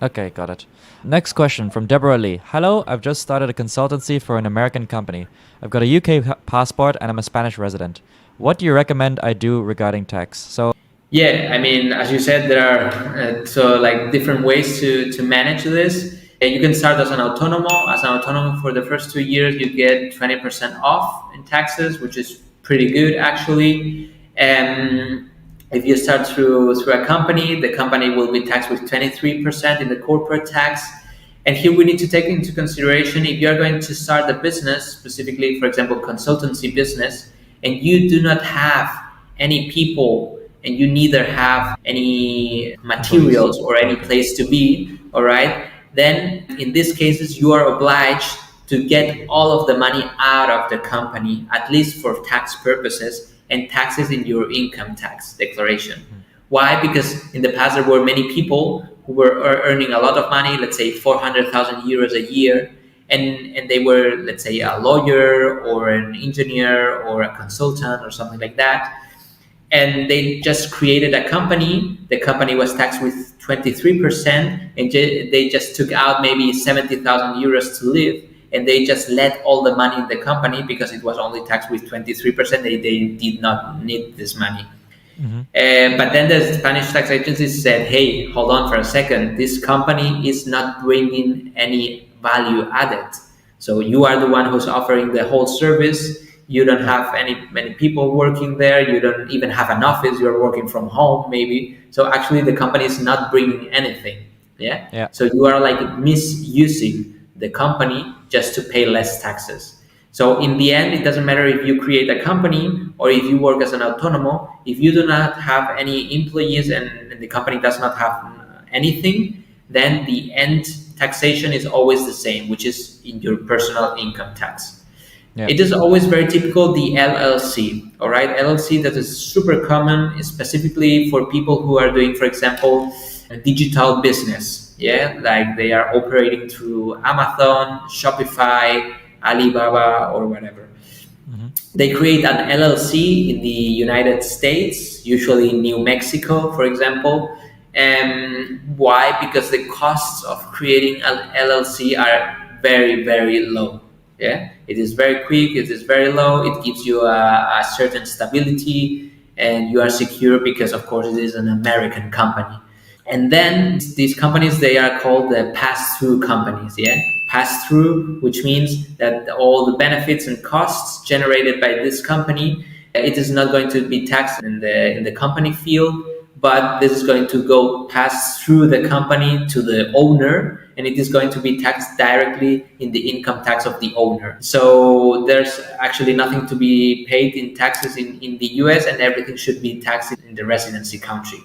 Okay, got it. Next question from Deborah Lee. Hello, I've just started a consultancy for an American company. I've got a UK passport and I'm a Spanish resident. What do you recommend I do regarding tax? So, Yeah, I mean, as you said, there are different ways to manage this. You can start as an autonomo. As an autonomo, for the first 2 years, you get 20% off in taxes, which is pretty good actually. And if you start through a company, the company will be taxed with 23% in the corporate tax. And here we need to take into consideration if you are going to start a business, specifically, for example, consultancy business, and you do not have any people and you neither have any employees. materials or any Okay. place to be, all right, then in these cases you are obliged to get all of the money out of the company, at least for tax purposes, and taxes in your income tax declaration. Mhm. Why? Because in the past there were many people who were earning a lot of money, let's say 400,000 euros a year, and they were, let's say, a lawyer or an engineer or a consultant or something like that, and they just created a company. The company was taxed with 23%, and they just took out maybe 70,000 euros to live, and they just let all the money in the company because it was only taxed with 23%. They did not need this money. Mhm. But then the Spanish tax agency said, hey, hold on for a second. This company is not bringing any value added. So you are the one who's offering the whole service. You don't Yeah. have many people working there. You don't even have an office. You're working from home, maybe. So actually, the company is not bringing anything. Yeah. Yeah. So you are like misusing the company just to pay less taxes. So in the end, it doesn't matter if you create a company or if you work as an autonomo. If you do not have any employees and the company does not have anything, then the end taxation is always the same, which is in your personal income tax. Yeah. It is always very typical, the LLC, all right? LLC, that is super common, specifically for people who are doing, for example, a digital business. Yeah, like they are operating through Amazon, Shopify, Alibaba, or whatever. Mhm. They create an LLC in the United States, usually in New Mexico, for example. And why? Because the costs of creating an LLC are very, very low. Yeah, it is very quick. It is very low. It gives you a certain stability, and you are secure because, of course, it is an American company. And then these companies, they are called the pass-through companies. Yeah, pass-through, which means that all the benefits and costs generated by this company, it is not going to be taxed in the company field, but this is going to go pass through the company to the owner, and it is going to be taxed directly in the income tax of the owner. So there's actually nothing to be paid in taxes in the US, and everything should be taxed in the residency country.